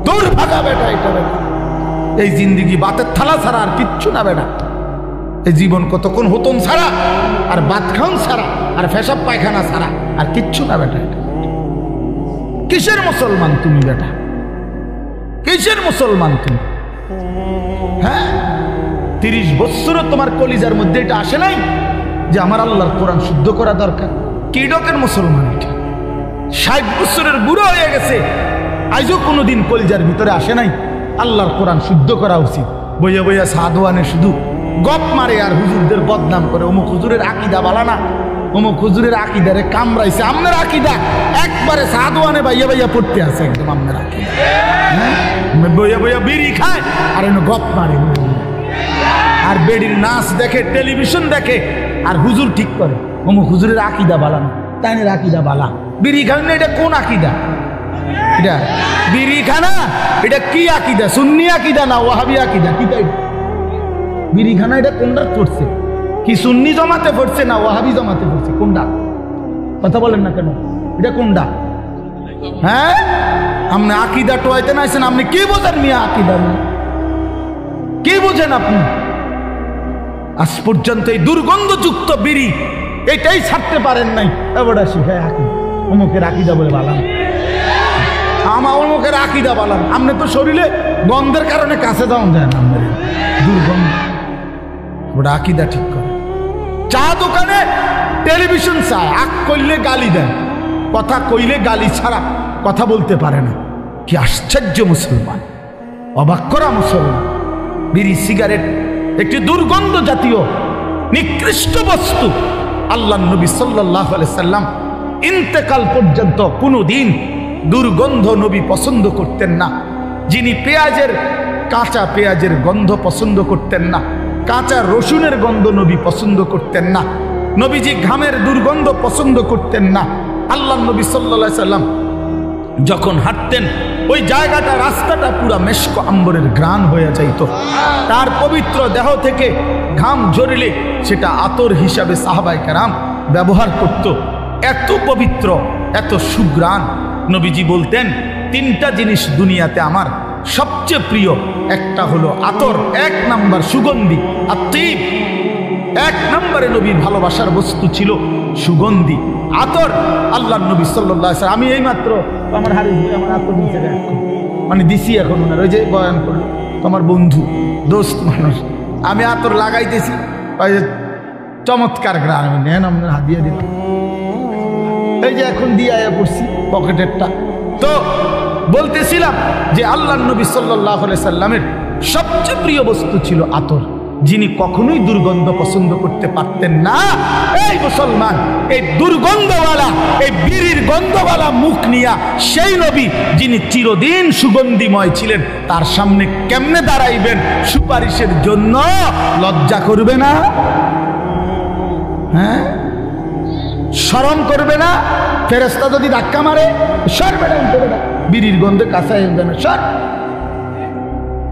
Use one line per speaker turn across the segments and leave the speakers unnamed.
দূর ভাগা বেটা, এটা বেটা এই জিন্দিগি বাতের থালা ছাড়া আর কিচ্ছু না বেটা। এই জীবন কতক্ষণ হতম ছাড়া আর ভাত খাওন ছাড়া আর পেশাব পায়খানা ছাড়া আর কিচ্ছু না বেটা। এটা কিসের মুসলমান তুমি বেটা? কিসের মুসলমান তুমি? হ্যাঁ, 30 বছরও তোমার কলিজার মধ্যে এটা আসে নাই যে আমার আল্লাহর কোরআন শুদ্ধ করা দরকার? কি ডকের মুসলমান এটা? 60 বছরের বুড়ো হয়ে গেছে, আজও কোনোদিন কলিজার ভিতরে আসে নাই আল্লাহর কোরআন শুদ্ধ করা উচিত। বইয়া বইয়া সাধুয়ানে শুধু গপ মারে আর হুজুরদের বদনাম করে। অমুক হুজুরের আকিদা বালা না, অমুক হুজুরের আকিদারে কামড়াইছে। আপনার আকিদা একবারে সাধুয়ানে বাইয়া বাইয়া পড়তে আছে একদম আপনার আকিদা। বইয়া বইয়া বিড়ি খায় আর এনে গপ মারে, আর বেডির নাচ দেখে, টেলিভিশন দেখে, আর হুজুর ঠিক করে অমুক হুজুরের আকিদা বালা না, তাই আকিদা বালা। বিড়ি খান না, এটা কোন আকিদা? এটা বিড়ি খানা, এটা কি আকিদা? সুন্নি আকিদা না ওয়াহাবি আকিদা? কি তাই বিড়ি খানা এটা কোনটা পড়ছে? কি সুন্নি জমাতে পড়ছে না ওয়াহাবি জমাতে পড়ছে? কোনটা? কথা বলেন না কেন? এটা কোনটা? হ্যাঁ, আপনি আকিদা টোয়াইতে নাইছেন, আপনি কি বোঝেন মিয়া? আকিদা কি বোঝেন আপনি? আজ পর্যন্ত এই দুর্গন্ধযুক্ত বিড়ি এটাই ছাড়তে পারেন নাই। এবার শিখায় আকিদা, অমুকের আকিদা বলে বালাম, আমার অমুকের আকিদা বালাম। আপনি তো শরীরে গন্ধের কারণে কাছে যাওয়া যায় না, আপনার দুর্গন্ধ। ওটা আকিদা ঠিক করে। চা দোকানে টেলিভিশন চায়, আগ করলে গালি দেয়, কথা কইলে গালি ছাড়া কথা বলতে পারে না। কি আশ্চর্য মুসলমান, অবাক করা মুসলমান। বিড়ি সিগারেট একটি দুর্গন্ধ জাতীয় নিকৃষ্ট বস্তু। আল্লাহ নবী সাল্লাল্লাহু আলাইহি সাল্লাম ইন্তেকাল পর্যন্ত কোনোদিন দুর্গন্ধ নবী পছন্দ করতেন না। যিনি কাঁচা পেঁয়াজের গন্ধ পছন্দ করতেন না, কাঁচা রসুনের গন্ধ নবী পছন্দ করতেন না, নবীজি ঘামের দুর্গন্ধ পছন্দ করতেন না। আল্লাহ নবী সাল্লাল্লাহু আলাইহি সাল্লাম যখন হাঁটতেন ওই জায়গাটা, রাস্তাটা পুরা মেশক আম্বরের ঘ্রাণ হয়ে যাইত। তার পবিত্র দেহ থেকে ঘাম ঝরিলে সেটা আতর হিসাবে সাহাবায়ে কেরাম ব্যবহার করত। এত পবিত্র, এত সুঘ্রাণ। নবীজি বলতেন, 3টা জিনিস দুনিয়াতে আমার সবচেয়ে প্রিয়। একটা হলো আতর, 1 নাম্বার সুগন্ধি। আত্মীব 1 নম্বরে নবীর ভালোবাসার বস্তু ছিল সুগন্ধি, আতর। আল্লাহ নবী সাল্লাল্লাহু আলাইহি ওয়াসাল্লাম, আমি এইমাত্র আমার হারিয়ে আমার আতর নিচে মানে দিছি, এখন ওনার ওই যে বয়ান করলো, তোমার বন্ধু দোস্ত মানুষ, আমি আতর লাগাইতেছি, ওই যে চমৎকার গ্রাম নেন, আপনার হাত দিয়ে দিলাম, এই যে এখন দিয়ে আয়া পড়ছি পকেটেরটা। তো বলতেছিলাম যে আল্লাহ নবী সাল্লাল্লাহু আলাইহি সাল্লামের সবচেয়ে প্রিয় বস্তু ছিল আতর, যিনি কখনোই দুর্গন্ধ পছন্দ করতে পারতেন না। এই মুসলমান, এই দুর্গন্ধওয়ালা, এই বিড়ির গন্ধওয়ালা মুখ নিয়া সেই নবী যিনি চিরদিন সুগন্ধিময় ছিলেন, তার সামনে কেমনে দাঁড়াইবেন সুপারিশের জন্য? লজ্জা করবে না? হ্যাঁ, শরম করবে না? ফেরেশতা যদি ধাক্কা মারে, সর বেটা, বিড়ির গন্ধে কাছে আসবে না, সর।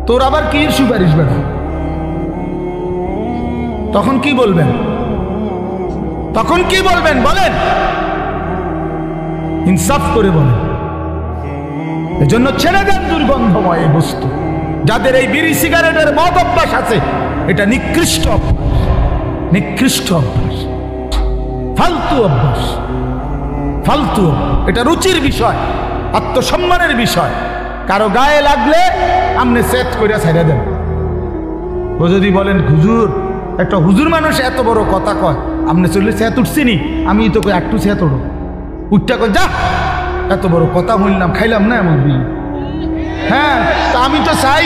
তোর আবার কি সুপারিশ বেটা? তখন কি বলবেন? তখন কি বলবেন বলেন? ইনসাফ করে বলেন। এজন্য ছেড়ে দেন দুর্গন্ধময় বস্তু। যাদের এই বিড়ি সিগারেটের মদ অভ্যাস আছে, এটা নিকৃষ্ট অভ্যাস, নিকৃষ্ট অভ্যাস, ফালতু অভ্যাস, ফালতু। এটা রুচির বিষয়, আত্মসম্মানের বিষয়। কারো গায়ে লাগলে আপনি সেট করে ছেড়ে দেন। ও যদি বলেন হুজুর, একটা হুজুর মানুষ এত বড় কথা কয়, আপনি চললে সেত উঠছিনি, আমি তো একটু সেত উঠো, উঠটা কয় যা, এত বড় কথা বললাম, খাইলাম না এমন দিন। হ্যাঁ, তা আমি তো চাই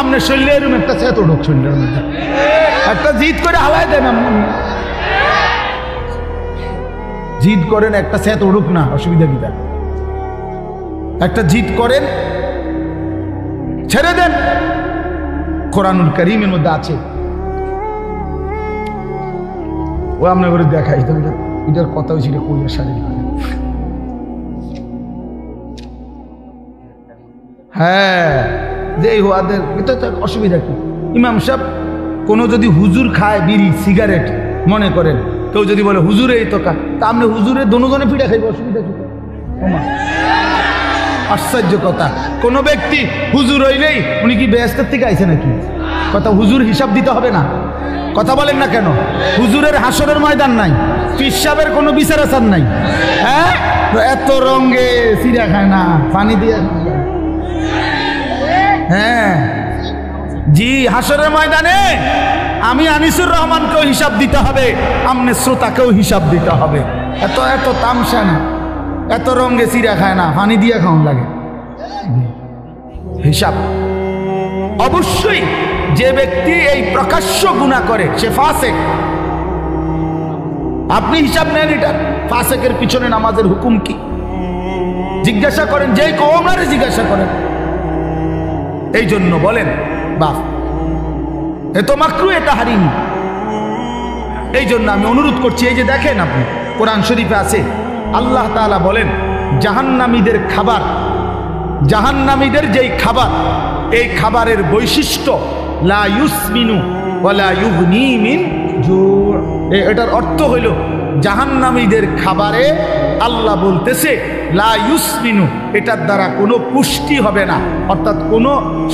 আপনার শরীরে এরকম একটা সেত উঠুক, শরীরের মধ্যে একটা জিদ করে হালাই দেন। আপনি জিদ করেন একটা সেত উঠুক না, অসুবিধা কি? একটা জিদ করেন, ছেড়ে দেন। কোরআনুল কারীমের মধ্যে আছে, ও আপনার করে দেখাই, এটার কথা হয়েছিল কইয়ার সাথে। হ্যাঁ, যে ওদের এটা তো অসুবিধা কি? ইমাম সাহেব কোনো যদি হুজুর খায় বিড়ি সিগারেট, মনে করেন কেউ যদি বলে হুজুরে এই তো তা আপনি হুজুরে দোনোজনে পিঠা খাইবে, অসুবিধা কি? আশ্চর্য কথা, কোন ব্যক্তি হুজুর হইলেই উনি কি বেহেশতের থেকে আইছে নাকি? কথা, হুজুর হিসাব দিতে হবে না? কথা বলেন না কেন? হুজুরের হাসরের ময়দান নাই, পীর সাহেবের কোনো বিচার আচার নাই। হ্যাঁ, এত রঙে চিড়া খায় না, পানি দিয়ে। হ্যাঁ জি, হাসরের ময়দানে আমি আনিসুর রহমানকেও হিসাব দিতে হবে, আমনে শ্রোতাকেও হিসাব দিতে হবে। এত এত তামসা না, এত রঙে চিড়া খায় না, পানি দিয়ে খাওয়ান লাগে হিসাব। অবশ্যই যে ব্যক্তি এই প্রকাশ্য গুনাহ করে সে ফাসেক। আপনি হিসাব নেন এটা, ফাসেকের পিছনে নামাজের হুকুম কি জিজ্ঞাসা করেন, যেই কওমারে জিজ্ঞাসা করেন। এই জন্য বলেন বাপ এ তো মাকরু, এটা হারিম। এই জন্য আমি অনুরোধ করছি, এই যে দেখেন আপনি কোরআন শরীফে আছে আল্লাহ তাআলা বলেন জাহান্নামীদের খাবার, জাহান্নামীদের যেই খাবার, এই খাবারের বৈশিষ্ট্য লা ইউসমিনু ওয়ালা ইউগনি মিন জু'। এটার অর্থ হইল জাহান্নামীদের খাবারে আল্লাহ বলতেছে লা ইউসমিনু, এটার দ্বারা কোনো পুষ্টি হবে না, অর্থাৎ কোনো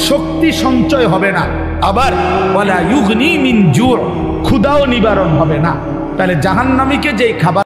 শক্তি সঞ্চয় হবে না। আবার ওয়ালা ইউগনি মিন জু', ক্ষুধাও নিবারণ হবে না। তাহলে জাহান্নামীকে যেই খাবার